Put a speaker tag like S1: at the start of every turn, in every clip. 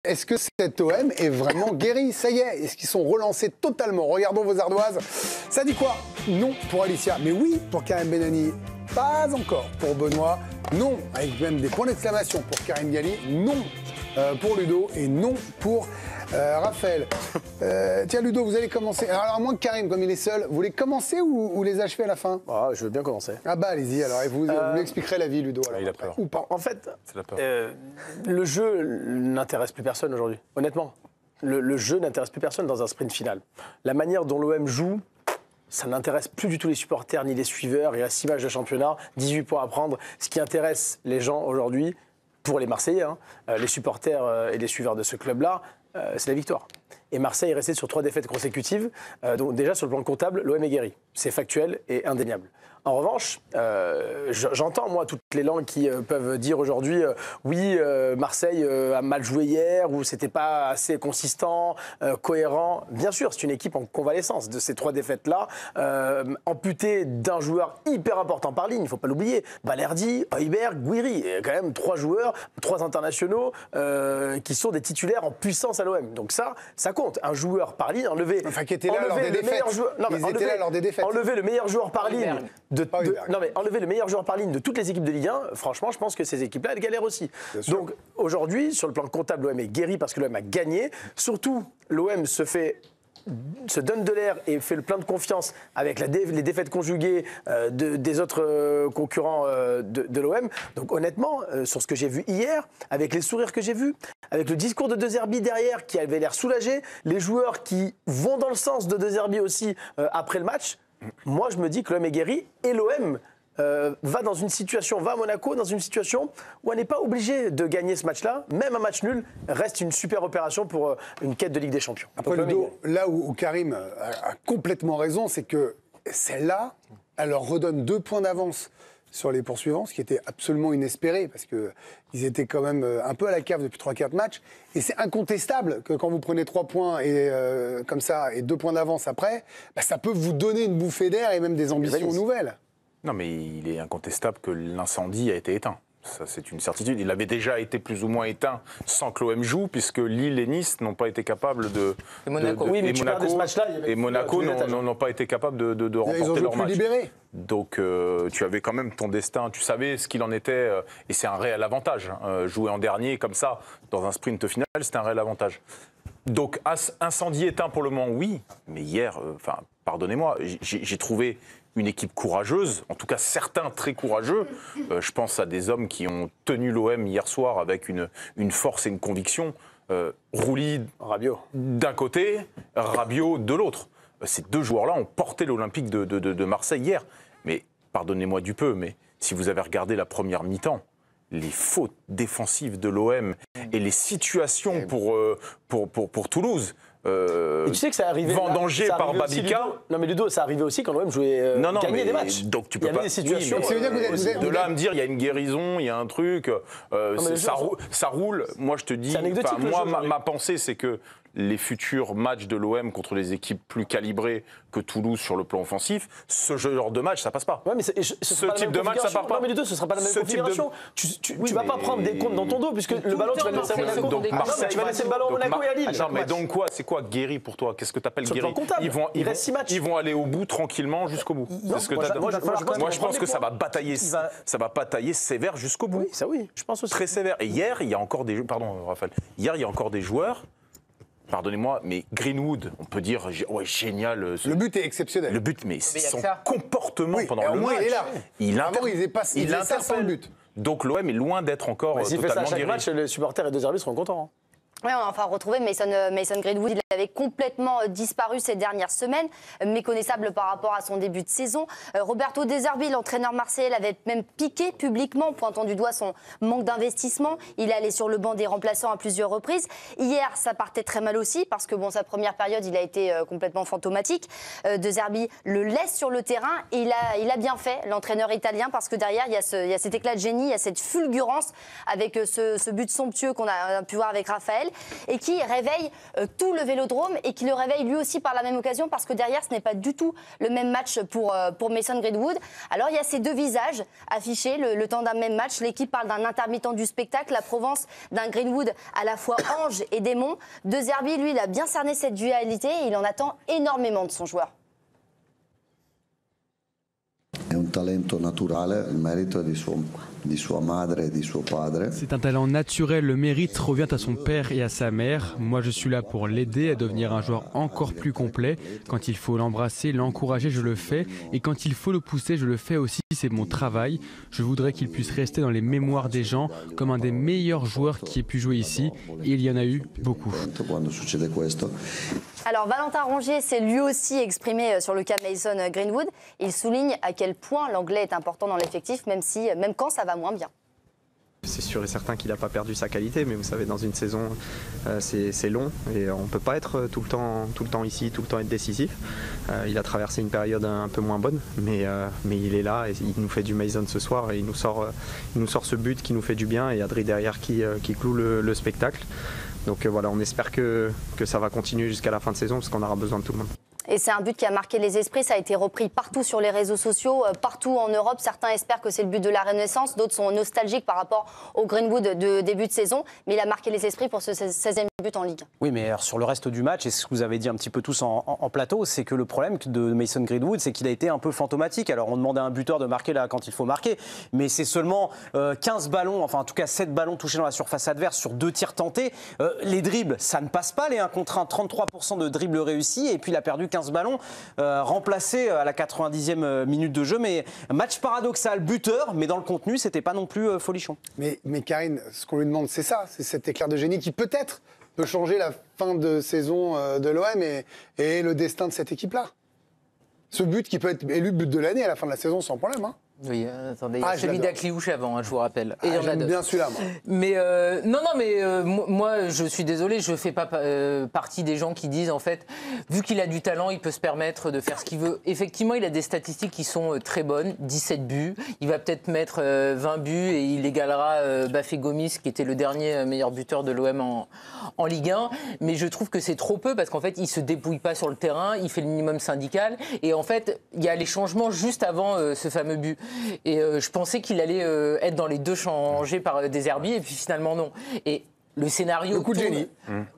S1: Est-ce que cet OM est vraiment guéri? Ça y est, est-ce qu'ils sont relancés totalement? Regardons vos ardoises. Ça dit quoi? Non pour Alicia, mais oui pour Karim Benani. Pas encore pour Benoît. Non, avec même des points d'exclamation pour Karim Galli. Non pour Ludo et non pour Raphaël. Tiens Ludo, vous allez commencer. Alors à moins que Karim, comme il est seul, vous voulez commencer ou les achever à la fin?
S2: Ah, je veux bien commencer.
S1: Ah bah allez-y alors, et vous expliquerez la vie Ludo. Alors,
S2: il a peur.
S1: Ou pas.
S2: En fait, le jeu n'intéresse plus personne aujourd'hui, honnêtement. Le jeu n'intéresse plus personne dans un sprint final. La manière dont l'OM joue, ça n'intéresse plus du tout les supporters ni les suiveurs. Il y a 6 matchs de championnat, 18 points à prendre. Ce qui intéresse les gens aujourd'hui, pour les Marseillais, les supporters et les suiveurs de ce club-là, c'est la victoire. Et Marseille est resté sur 3 défaites consécutives. Donc déjà, sur le plan comptable, l'OM est guéri. C'est factuel et indéniable. En revanche, j'entends, moi, toutes les langues qui peuvent dire aujourd'hui oui, Marseille a mal joué hier, ou c'était pas assez consistant, cohérent. Bien sûr, c'est une équipe en convalescence de ces 3 défaites-là, amputée d'un joueur hyper important par ligne, il ne faut pas l'oublier. Balerdi, Højbjerg, Guiri, il y a quand même 3 joueurs, 3 internationaux qui sont des titulaires en puissance à l'OM. Donc ça compte. Un joueur par ligne, enlever...
S1: Enfin, qui était là lors des défaites. Ils étaient là lors des défaites.
S2: Enlever le meilleur joueur par ligne... enlever le meilleur joueur par ligne de toutes les équipes de Ligue 1, franchement, je pense que ces équipes-là, elles galèrent aussi. Donc aujourd'hui, sur le plan comptable, l'OM est guéri parce que l'OM a gagné. Surtout, l'OM se donne de l'air et fait le plein de confiance avec les défaites conjuguées des autres concurrents de l'OM. Donc honnêtement, sur ce que j'ai vu hier, avec les sourires que j'ai vus, avec le discours de De Zerbi derrière qui avait l'air soulagé, les joueurs qui vont dans le sens de De Zerbi aussi après le match, moi je me dis que l'OM est guéri et l'OM va à Monaco dans une situation où elle n'est pas obligée de gagner ce match-là. Même un match nul reste une super opération pour une quête de Ligue des Champions.
S1: Après, Ludo, là où Karim a complètement raison, c'est que celle-là, elle leur redonne 2 points d'avance sur les poursuivants, ce qui était absolument inespéré, parce qu'ils étaient quand même un peu à la cave depuis 3-4 matchs. Et c'est incontestable que quand vous prenez 3 points comme ça, et 2 points d'avance après, bah, ça peut vous donner une bouffée d'air et même des ambitions nouvelles.
S3: Non, mais il est incontestable que l'incendie a été éteint. Ça, c'est une certitude. Il avait déjà été plus ou moins éteint sans que l'OM joue, puisque Lille et Nice n'ont pas été capables de...
S2: Et Monaco.
S3: Et Monaco n'ont pas été capables de remporter leur match.
S1: Libérés.
S3: Donc tu avais quand même ton destin, tu savais ce qu'il en était, et c'est un réel avantage. Jouer en dernier comme ça, dans un sprint final, c'est un réel avantage. Donc incendie éteint pour le moment, oui, mais hier, pardonnez-moi, j'ai trouvé une équipe courageuse, en tout cas certains très courageux. Je pense à des hommes qui ont tenu l'OM hier soir avec une force et une conviction. Rouli d'un côté, Rabiot de l'autre. Ces 2 joueurs-là ont porté l'Olympique de Marseille hier. Mais pardonnez-moi du peu, mais si vous avez regardé la première mi-temps, les fautes défensives de l'OM et les situations pour Toulouse...
S2: et tu sais que ça arrivait
S3: vendangé par Babica.
S2: Non mais Ludo, ça arrivait aussi quand l'OM jouait gagnait des matchs.
S3: Donc tu peux
S2: il y avait des situations.
S3: Oui, de là à me dire il y a une guérison, il y a un truc, ça roule. Moi je te dis, ma pensée c'est que les futurs matchs de l'OM contre les équipes plus calibrées que Toulouse sur le plan offensif, ce genre de match, ça passe pas.
S2: Ouais, mais
S3: ce type de match, ça part pas.
S2: Non, mais les deux, ce sera pas la même configuration. Tu vas pas prendre des comptes dans ton dos, puisque le ballon, tu vas le laisser à Monaco.
S3: Donc
S2: tu vas laisser le ballon à Monaco et à Lille.
S3: Non, mais donc quoi? C'est quoi guéri pour toi? Qu'est-ce que tu appelles guéri?
S2: Il reste 6 matchs.
S3: Ils vont aller au bout tranquillement jusqu'au bout. Moi, je pense que ça va batailler sévère jusqu'au bout.
S2: Oui, ça oui, je pense aussi.
S3: Très sévère. Et hier, il y a encore des... Pardon, Raphaël. Hier, il y a encore des joueurs... Pardonnez-moi, mais Greenwood, on peut dire, ouais, génial.
S1: Le but est exceptionnel.
S3: Le but, mais son comportement pendant le match.
S1: Il est là. Avant, il faisait ça sans le but.
S3: Donc l'OM est loin d'être encore
S2: totalement guéri. S'il fait ça à chaque match, les supporters et De Zerbi seront contents.
S4: Oui, on a enfin retrouvé Mason Greenwood. Il avait complètement disparu ces dernières semaines, méconnaissable par rapport à son début de saison. Roberto De Zerbi, l'entraîneur marseillais, l'avait même piqué publiquement, pointant du doigt son manque d'investissement. Il est allé sur le banc des remplaçants à plusieurs reprises. Hier, ça partait très mal aussi, parce que sa première période, il a été complètement fantomatique. De Zerbi le laisse sur le terrain et il a bien fait, l'entraîneur italien, parce que derrière, il y a cet éclat de génie, il y a cette fulgurance avec ce but somptueux qu'on a pu voir avec Raphaël. et qui réveille tout le Vélodrome et qui le réveille lui aussi par la même occasion parce que derrière, ce n'est pas du tout le même match pour Mason Greenwood. Alors, il y a ces deux visages affichés le temps d'un même match. L'équipe parle d'un intermittent du spectacle, la Provence d'un Greenwood à la fois ange et démon. De Zerbi, lui, il a bien cerné cette dualité et il en attend énormément de son joueur.
S5: È un talento naturale, il merito è di sua madre e di suo padre.
S6: C'est un talent naturel, le mérite revient à son père et à sa mère. Moi je suis là pour l'aider à devenir un joueur encore plus complet. Quand il faut l'embrasser, l'encourager, je le fais. Et quand il faut le pousser, je le fais aussi, c'est mon travail. Je voudrais qu'il puisse rester dans les mémoires des gens comme un des meilleurs joueurs qui ait pu jouer ici. Et il y en a eu beaucoup.
S4: Alors Valentin Rongier s'est lui aussi exprimé sur le cas Mason Greenwood. Il souligne à quel point l'anglais est important dans l'effectif, même quand ça va moins bien.
S7: C'est sûr et certain qu'il n'a pas perdu sa qualité, mais vous savez, dans une saison, c'est long et on ne peut pas être tout le temps ici, tout le temps être décisif. Il a traversé une période un peu moins bonne, mais il est là et il nous fait du Mason ce soir et il nous sort ce but qui nous fait du bien et Adri derrière qui cloue le spectacle. Donc voilà, on espère que ça va continuer jusqu'à la fin de saison parce qu'on aura besoin de tout le monde.
S4: Et c'est un but qui a marqué les esprits, ça a été repris partout sur les réseaux sociaux, partout en Europe. Certains espèrent que c'est le but de la Renaissance, d'autres sont nostalgiques par rapport au Greenwood de début de saison. Mais il a marqué les esprits pour ce 16e but en Ligue.
S8: Oui, mais alors, sur le reste du match, et ce que vous avez dit un petit peu tous en plateau, c'est que le problème de Mason Greenwood, c'est qu'il a été un peu fantomatique. Alors on demande à un buteur de marquer là quand il faut marquer, mais c'est seulement 15 ballons, enfin en tout cas 7 ballons touchés dans la surface adverse sur 2 tirs tentés. Les dribbles, ça ne passe pas, les 1 contre 1, 33% de dribbles réussis, et puis il a perdu 15 ballons, remplacé à la 90e minute de jeu. Mais match paradoxal, buteur, mais dans le contenu, c'était pas non plus folichon.
S1: Mais Karine, ce qu'on lui demande, c'est ça, c'est cet éclair de génie qui peut-être peut changer la fin de saison de l'OM et le destin de cette équipe-là. Ce but qui peut être élu but de l'année à la fin de la saison sans problème. Hein.
S9: Oui, attendez, il y a celui d'Akliouche avant, je vous rappelle. Et
S1: j'aime bien celui-là, moi.
S9: Mais moi, je suis désolé, je ne fais pas partie des gens qui disent, en fait, vu qu'il a du talent, il peut se permettre de faire ce qu'il veut. Effectivement, il a des statistiques qui sont très bonnes, 17 buts. Il va peut-être mettre 20 buts et il égalera Bafé Gomis, qui était le dernier meilleur buteur de l'OM en Ligue 1. Mais je trouve que c'est trop peu parce qu'en fait, il ne se dépouille pas sur le terrain, il fait le minimum syndical. Et en fait, il y a les changements juste avant ce fameux but. Et je pensais qu'il allait être dans les deux changés par De Zerbi et puis finalement non. Et le scénario.
S1: Le coup de génie.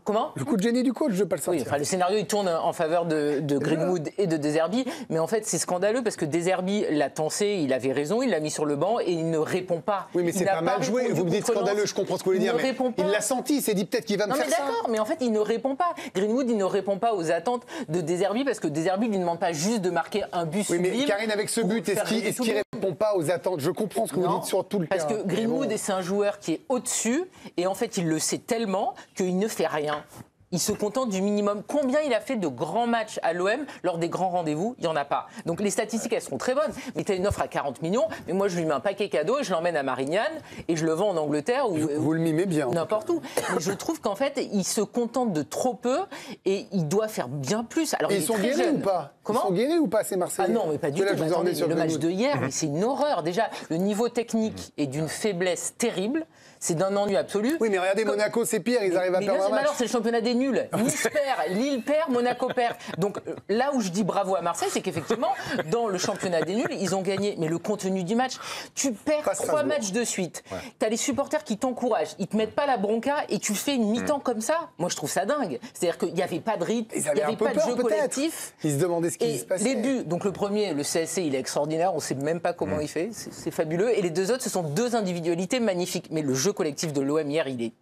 S9: Comment ?
S1: Le coup de génie du coach, je ne veux pas le sentir.
S9: Oui, enfin, le scénario, il tourne en faveur de Greenwood et de De Zerbi. Mais en fait, c'est scandaleux parce que De Zerbi l'a tensé, il avait raison, il l'a mis sur le banc et il ne répond pas.
S1: Oui, mais c'est pas mal joué. Vous me dites scandaleux, je comprends ce que vous voulez dire. Mais il l'a senti, il s'est dit peut-être qu'il va me faire ça.
S9: Non, mais d'accord, mais en fait, il ne répond pas. Greenwood, il ne répond pas aux attentes de De Zerbi parce que De Zerbi ne lui demande pas juste de marquer un but sublime.
S1: Oui, mais Karine, avec ce but, est-ce qu'il répond pas aux attentes ? Je comprends ce que vous dites sur tout le terrain.
S9: Parce que Greenwood, c'est un joueur qui est au-dessus et en fait, il le sait tellement qu'il ne fait rien. Il se contente du minimum. Combien il a fait de grands matchs à l'OM lors des grands rendez-vous ? Il n'y en a pas. Donc les statistiques, elles seront très bonnes. Mais tu as une offre à 40 millions, mais moi je lui mets un paquet cadeau et je l'emmène à Marignane et je le vends en Angleterre.
S1: Vous le mimez bien.
S9: N'importe où. Mais je trouve qu'en fait, il se contente de trop peu et il doit faire bien plus. Alors,
S1: ils sont guéris ou pas ?
S9: Comment ?
S1: Ils sont guéris ou pas, ces Marseillais ?
S9: Ah non, mais pas du tout.
S1: Là,
S9: le match de hier, c'est une horreur. Déjà, le niveau technique est d'une faiblesse terrible. C'est d'un ennui absolu.
S1: Oui, mais regardez, Monaco, c'est pire, ils arrivent à perdre un match.
S9: Alors, c'est le championnat des nuls. Nice perd, Lille perd, Monaco perd. Donc là où je dis bravo à Marseille, c'est qu'effectivement, dans le championnat des nuls, ils ont gagné. Mais le contenu du match, tu perds 3 matchs de suite. Ouais. Tu as les supporters qui t'encouragent, ils te mettent pas la bronca et tu fais une mi-temps comme ça. Moi, je trouve ça dingue. C'est-à-dire qu'il n'y avait pas de rythme, il n'y avait pas de jeu collectif.
S1: Ils se demandaient ce qui se passait.
S9: Les buts, donc le premier, le CSC, il est extraordinaire, on ne sait même pas comment il fait, c'est fabuleux. Et les deux autres, ce sont 2 individualités magnifiques. Mais le jeu collectif de l'OM hier, il est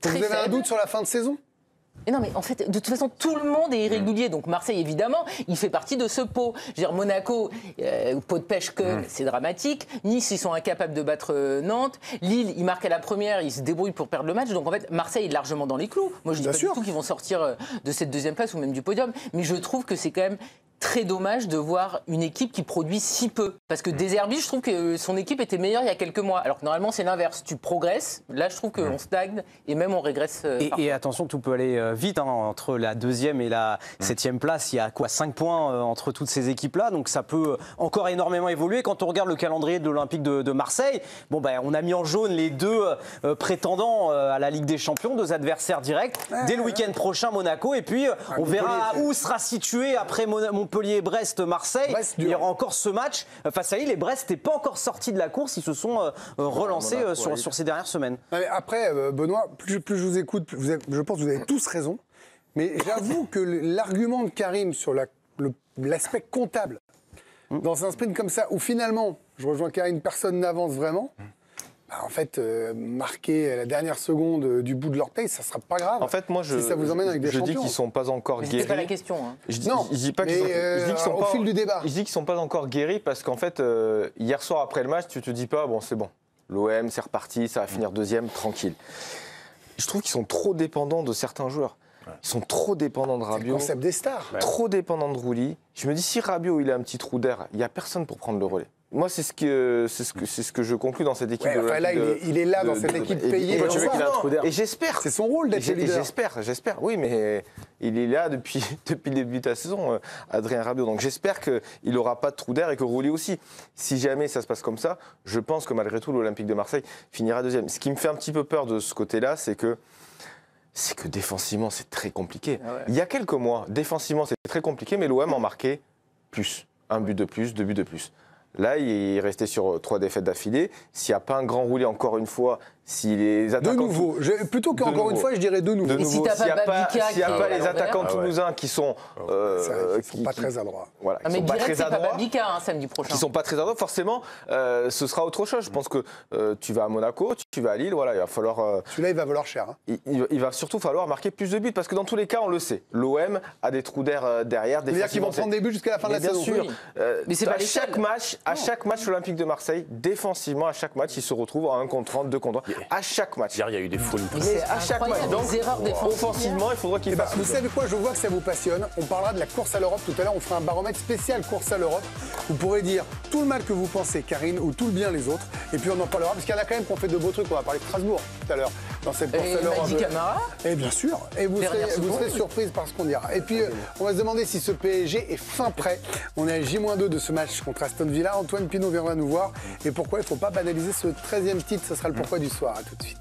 S9: très faible.
S1: Vous avez un doute sur la fin de saison ?
S9: Et non, mais en fait, de toute façon, tout le monde est irrégulier. Donc Marseille, évidemment, il fait partie de ce pot. Je veux dire, Monaco, pot de pêche que c'est dramatique. Nice, ils sont incapables de battre Nantes. Lille, ils marquent à la première, ils se débrouillent pour perdre le match. Donc en fait, Marseille est largement dans les clous. Moi, je dis pas du tout qu'ils vont sortir de cette 2e place ou même du podium. Mais je trouve que c'est quand même très dommage de voir une équipe qui produit si peu. Parce que De Zerbi, je trouve que son équipe était meilleure il y a quelques mois. Alors que normalement, c'est l'inverse. Tu progresses. Là, je trouve qu'on stagne et même on régresse.
S8: Et attention, tout peut aller vite. Entre la 2e et la 7e place, il y a 5 points entre toutes ces équipes-là. Donc ça peut encore énormément évoluer. Quand on regarde le calendrier de l'Olympique de Marseille, on a mis en jaune les 2 prétendants à la Ligue des Champions, 2 adversaires directs. Dès le week-end prochain, Monaco. Et puis, on verra où sera situé après Montpellier, Brest, Marseille. Il y aura encore ce match face à Lille. Et Brest n'est pas encore sorti de la course. Ils se sont relancés sur ces dernières semaines.
S1: Après, Benoît, plus je vous écoute, je pense que vous avez tous raison. Mais j'avoue que l'argument de Karim sur l'aspect comptable, dans un sprint comme ça, où finalement, je rejoins Karim, personne n'avance vraiment, en fait, marquer la dernière seconde du bout de l'orteil, ça ne sera pas grave.
S10: En fait, moi,
S1: si ça vous emmène avec des champions.
S10: dis qu'ils ne sont pas encore guéris.
S9: C'est pas la question.
S10: Je dis pas qu'ils sont
S1: au fil du débat.
S10: Je dis qu'ils ne sont pas encore guéris parce qu'en fait, hier soir après le match, tu te dis pas, bon, c'est bon. L'OM, c'est reparti, ça va finir 2e, tranquille. Je trouve qu'ils sont trop dépendants de certains joueurs. Ils sont trop dépendants de Rabiot.
S1: C'est le concept des stars.
S10: Trop dépendants de Rouli. Je me dis, si Rabiot il a un petit trou d'air, il n'y a personne pour prendre le relais. Moi, c'est ce que je conclus dans cette équipe.
S1: Là, il est là dans cette équipe payée.
S2: Tu veux qu'il ait un trou d'air.
S10: Et j'espère.
S1: C'est son rôle d'être le leader.
S10: J'espère. Oui, mais il est là depuis le début de la saison, Adrien Rabiot. Donc j'espère qu'il n'aura pas de trou d'air et que Rouli aussi. Si jamais ça se passe comme ça, je pense que malgré tout, l'Olympique de Marseille finira 2e. Ce qui me fait un petit peu peur de ce côté-là, c'est que défensivement, c'est très compliqué. Il y a quelques mois, défensivement, c'est très compliqué, mais l'OM en marquait plus. 1 but de plus, 2 buts de plus. Là, il est resté sur 3 défaites d'affilée. S'il n'y a pas un grand roulé, encore une fois, si les attaquants...
S1: De nouveau. Plutôt qu'encore une fois, je dirais de nouveau.
S10: Et s'il n'y a pas les attaquants toulousains qui sont...
S1: Ils sont pas très adroits.
S10: Voilà,
S9: mais direct, c'est pas Babica, samedi prochain.
S10: Qui ne sont pas très adroits, forcément, ce sera autre chose. Je pense que tu vas à Monaco, tu vas à Lille, voilà, il va falloir...
S1: Celui-là, il va valoir cher.
S10: Il va surtout falloir marquer plus de buts, parce que dans tous les cas, on le sait, l'OM a des trous d'air derrière.
S1: C'est-à-dire qu'ils vont prendre des buts jusqu'à la fin de la saison.
S10: Bien sûr.
S9: Mais c'est pas
S10: à chaque match, l'Olympique de Marseille, défensivement, à chaque match, il se retrouve à 1 contre 30, 2 contre 3. À chaque match.
S3: Hier, il y a eu des folies.
S10: Mais à chaque match. Donc, offensivement, il faudra qu'il fasse.
S1: Vous savez quoi, je vois que ça vous passionne. On parlera de la course à l'Europe tout à l'heure. On fera un baromètre spécial course à l'Europe. Vous pourrez dire tout le mal que vous pensez, Karine, ou tout le bien les autres. Et puis on en parlera, parce qu'il y en a quand même qui ont fait de beaux trucs. On va parler de Strasbourg tout à l'heure, dans cette course à l'Europe.
S9: Madi Camara.
S1: Et bien sûr. Et vous serez surprise par ce qu'on dira. Et puis, on va se demander si ce PSG est fin prêt. On est à J-2 de ce match contre Aston Villa. Antoine Pinault viendra nous voir. Et pourquoi il ne faut pas banaliser ce 13e titre. Ce sera le pourquoi du soir. À tout de suite.